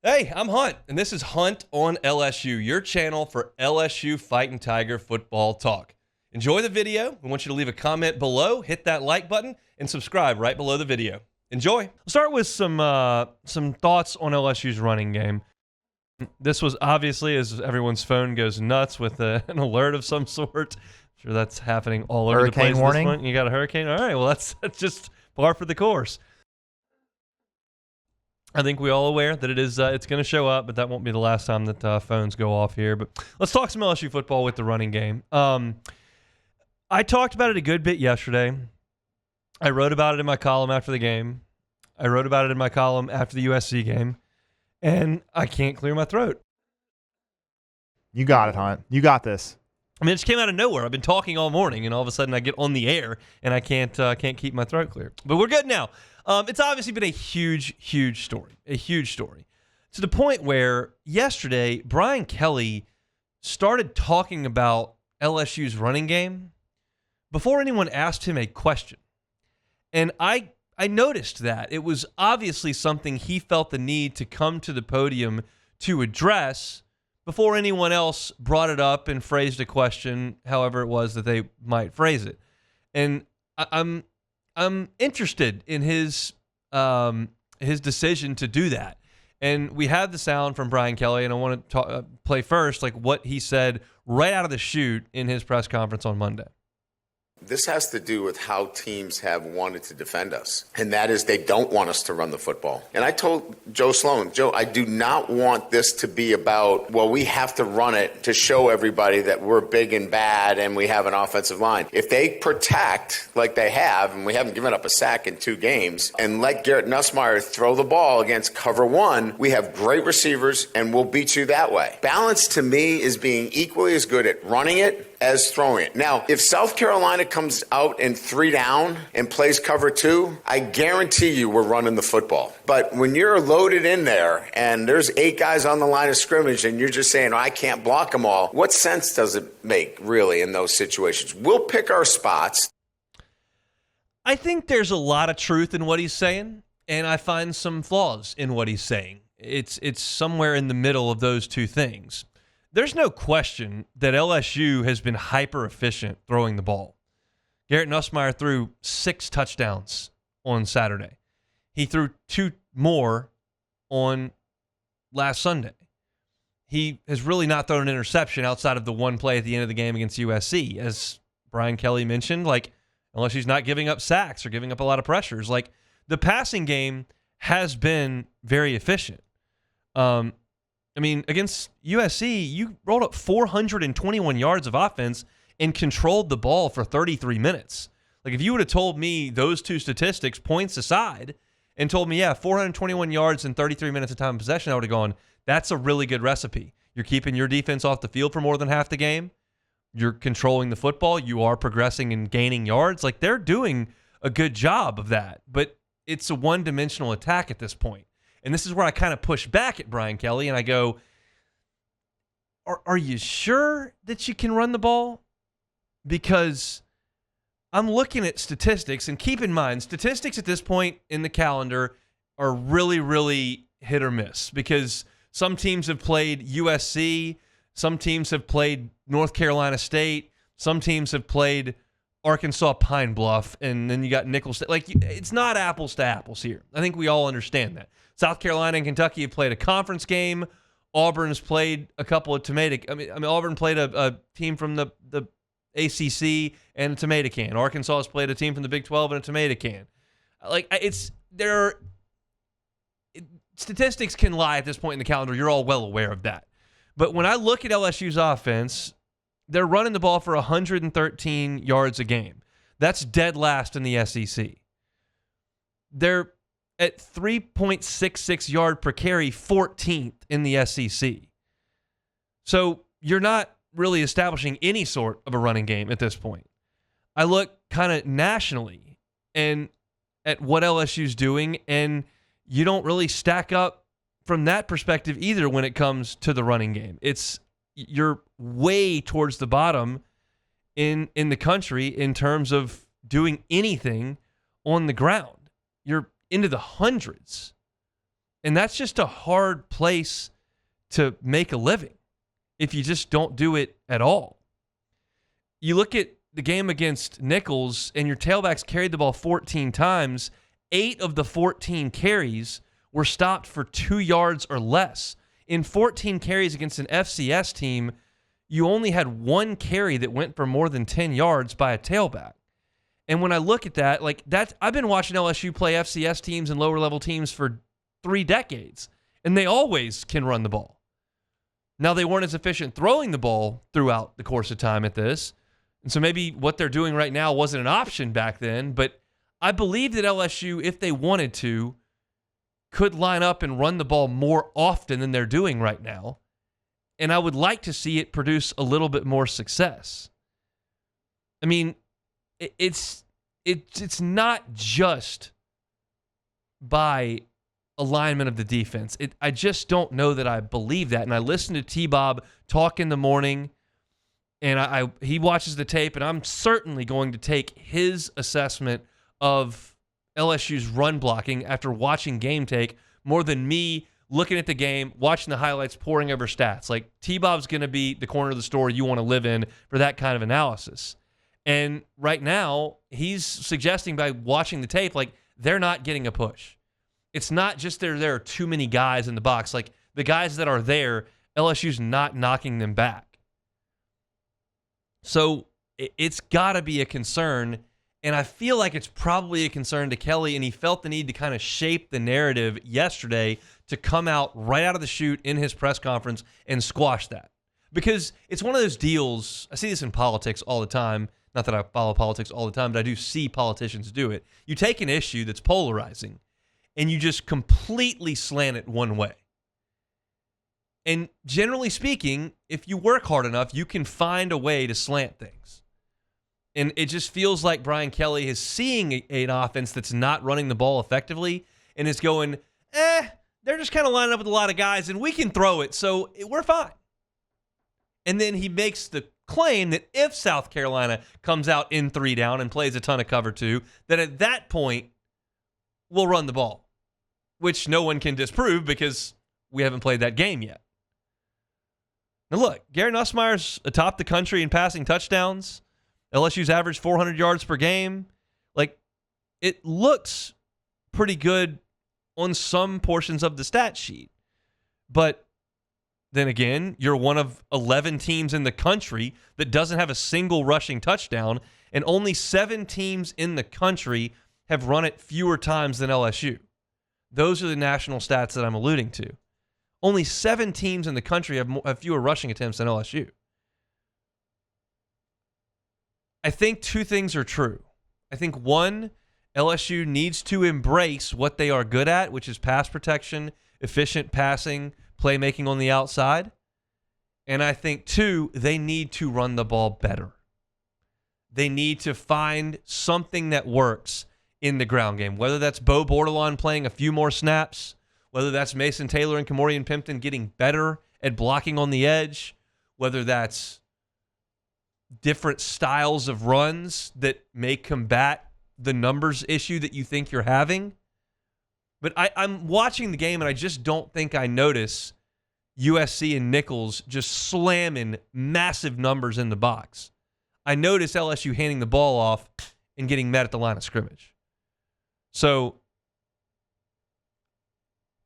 Hey, I'm Hunt, and this is Hunt on LSU, your channel for LSU Fighting Tiger football talk. Enjoy the video. We want you to leave a comment below, hit that like button, and subscribe right below the video. Enjoy. We'll start with some thoughts on LSU's running game. This was obviously, as everyone's phone goes nuts with an alert of some sort. I'm sure that's happening all over the place. Hurricane warning? This one. You got a hurricane? All right, well, that's just par for the course. I think we're all aware that it's going to show up, but that won't be the last time that phones go off here. But let's talk some LSU football with the running game. I talked about it a good bit yesterday. I wrote about it in my column after the game. I wrote about it in my column after the USC game. And I can't clear my throat. You got it, Hunt. You got this. I mean, it just came out of nowhere. I've been talking all morning, and all of a sudden I get on the air, and I can't keep my throat clear. But we're good now. It's obviously been a huge story. A huge story. To the point where yesterday, Brian Kelly started talking about LSU's running game before anyone asked him a question. And I noticed that. It was obviously something he felt the need to come to the podium to address before anyone else brought it up and phrased a question, however it was that they might phrase it. And I'm interested in his decision to do that. And we had the sound from Brian Kelly, and I want to play first like what he said right out of the chute in his press conference on Monday. This has to do with how teams have wanted to defend us, and that is they don't want us to run the football. And I told Joe Sloan, Joe, I do not want this to be about, well, we have to run it to show everybody that we're big and bad and we have an offensive line. If they protect like they have, and we haven't given up a sack in 2 games, and let Garrett Nussmeier throw the ball against cover 1, we have great receivers and we'll beat you that way. Balance to me is being equally as good at running it as throwing it. Now, if South Carolina comes out in 3 down and plays cover 2, I guarantee you we're running the football. But when you're loaded in there and there's 8 guys on the line of scrimmage and you're just saying, oh, I can't block them all, what sense does it make really in those situations? We'll pick our spots. I think there's a lot of truth in what he's saying, and I find some flaws in what he's saying. It's somewhere in the middle of those two things. There's no question that LSU has been hyper efficient throwing the ball. Garrett Nussmeier threw 6 touchdowns on Saturday. He threw 2 more on last Sunday. He has really not thrown an interception outside of the one play at the end of the game against USC. As Brian Kelly mentioned, LSU's not giving up sacks or giving up a lot of pressures. The passing game has been very efficient. Against USC, you rolled up 421 yards of offense and controlled the ball for 33 minutes. If you would have told me those 2 statistics, points aside, and told me, 421 yards and 33 minutes of time of possession, I would have gone, that's a really good recipe. You're keeping your defense off the field for more than half the game. You're controlling the football. You are progressing and gaining yards. They're doing a good job of that. But it's a one-dimensional attack at this point. And this is where I kind of push back at Brian Kelly, and I go, are you sure that you can run the ball? Because I'm looking at statistics, and keep in mind, statistics at this point in the calendar are really, really hit or miss, because some teams have played USC, some teams have played North Carolina State, some teams have played Arkansas Pine Bluff, and then you got Nicholls State. It's not apples to apples here. I think we all understand that. South Carolina and Kentucky have played a conference game. Auburn's played a couple of Auburn played a team from the ACC and a tomato can. Arkansas has played a team from the Big 12 and a tomato can. Statistics can lie at this point in the calendar. You're all well aware of that. But when I look at LSU's offense, they're running the ball for 113 yards a game. That's dead last in the SEC. They're at 3.66 yard per carry, 14th in the SEC. So you're not really establishing any sort of a running game at this point. I look kind of nationally and at what LSU's doing, and you don't really stack up from that perspective either when it comes to the running game. You're way towards the bottom in the country in terms of doing anything on the ground. You're into the hundreds And that's just a hard place to make a living if you just don't do it at all. You look at the game against Nichols, and your tailbacks carried the ball 14 times. 8 of the 14 carries were stopped for 2 yards or less. In 14 carries against an FCS team, you only had 1 carry that went for more than 10 yards by a tailback. And when I look at that, I've been watching LSU play FCS teams and lower level teams for 3 decades, and they always can run the ball. Now, they weren't as efficient throwing the ball throughout the course of time at this, and so maybe what they're doing right now wasn't an option back then, but I believe that LSU, if they wanted to, could line up and run the ball more often than they're doing right now, and I would like to see it produce a little bit more success. I mean, it's not just by alignment of the defense. I just don't know that I believe that. And I listened to T-Bob talk in the morning, and he watches the tape, and I'm certainly going to take his assessment of LSU's run blocking after watching game tape more than me looking at the game, watching the highlights, poring over stats. Like, T-Bob's going to be the corner of the store you want to live in for that kind of analysis. And right now, he's suggesting by watching the tape, they're not getting a push. It's not just there are too many guys in the box. Like, the guys that are there, LSU's not knocking them back. So it's got to be a concern, and I feel like it's probably a concern to Kelly, and he felt the need to kind of shape the narrative yesterday to come out right out of the chute in his press conference and squash that. Because it's one of those deals, I see this in politics all the time, not that I follow politics all the time, but I do see politicians do it. You take an issue that's polarizing, and you just completely slant it one way. And generally speaking, if you work hard enough, you can find a way to slant things. And it just feels like Brian Kelly is seeing an offense that's not running the ball effectively and is going, they're just kind of lining up with a lot of guys, and we can throw it, so we're fine. And then he makes the claim that if South Carolina comes out in 3 down and plays a ton of cover 2, that at that point, we'll run the ball, which no one can disprove because we haven't played that game yet. Now look, Gary Nussmeier's atop the country in passing touchdowns. LSU's averaged 400 yards per game. It looks pretty good on some portions of the stat sheet. But then again, you're one of 11 teams in the country that doesn't have a single rushing touchdown, and only 7 teams in the country have run it fewer times than LSU. Those are the national stats that I'm alluding to. Only 7 teams in the country have fewer rushing attempts than LSU. I think 2 things are true. I think, 1, LSU needs to embrace what they are good at, which is pass protection, efficient passing, playmaking on the outside. And I think, 2, they need to run the ball better. They need to find something that works in the ground game, whether that's Bo Bordelon playing a few more snaps, whether that's Mason Taylor and Kamorian Pimpton getting better at blocking on the edge, whether that's different styles of runs that may combat the numbers issue that you think you're having. But I'm watching the game, and I just don't think I notice USC and Nichols just slamming massive numbers in the box. I notice LSU handing the ball off and getting met at the line of scrimmage. So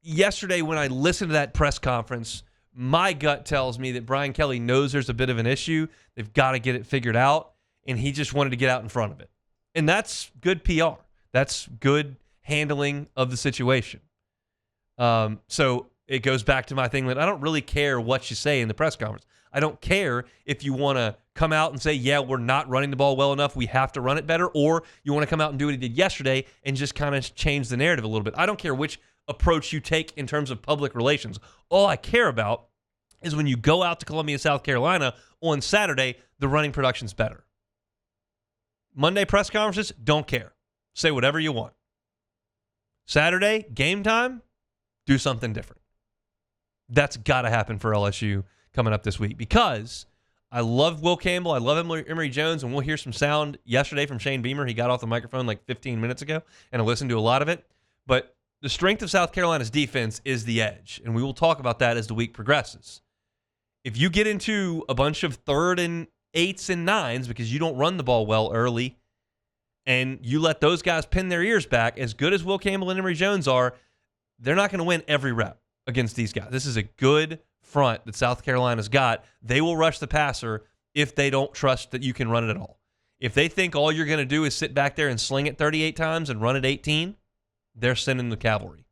yesterday when I listened to that press conference, my gut tells me that Brian Kelly knows there's a bit of an issue. They've got to get it figured out, and he just wanted to get out in front of it. And that's good PR. That's good handling of the situation. So it goes back to my thing that I don't really care what you say in the press conference. I don't care if you want to come out and say, yeah, we're not running the ball well enough, we have to run it better, or you want to come out and do what he did yesterday and just kind of change the narrative a little bit. I don't care which approach you take in terms of public relations. All I care about is when you go out to Columbia, South Carolina on Saturday, the running production's better. Monday press conferences, don't care. Say whatever you want. Saturday, game time, do something different. That's got to happen for LSU coming up this week, because I love Will Campbell. I love Emory Jones, and we'll hear some sound yesterday from Shane Beamer. He got off the microphone like 15 minutes ago, and I listened to a lot of it. But the strength of South Carolina's defense is the edge, and we will talk about that as the week progresses. If you get into a bunch of 3rd and 8s and 9s because you don't run the ball well early, and you let those guys pin their ears back, as good as Will Campbell and Emory Jones are, they're not going to win every rep against these guys. This is a good front that South Carolina's got. They will rush the passer if they don't trust that you can run it at all. If they think all you're going to do is sit back there and sling it 38 times and run it 18, they're sending the cavalry.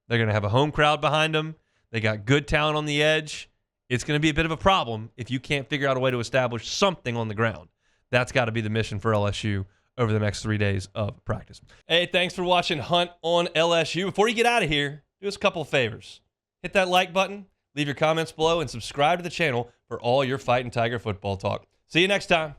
They're going to have a home crowd behind them. They got good talent on the edge. It's going to be a bit of a problem if you can't figure out a way to establish something on the ground. That's got to be the mission for LSU over the next 3 days of practice. Hey, thanks for watching Hunt on LSU. Before you get out of here, do us a couple of favors. Hit that like button, leave your comments below, and subscribe to the channel for all your Fighting Tiger football talk. See you next time.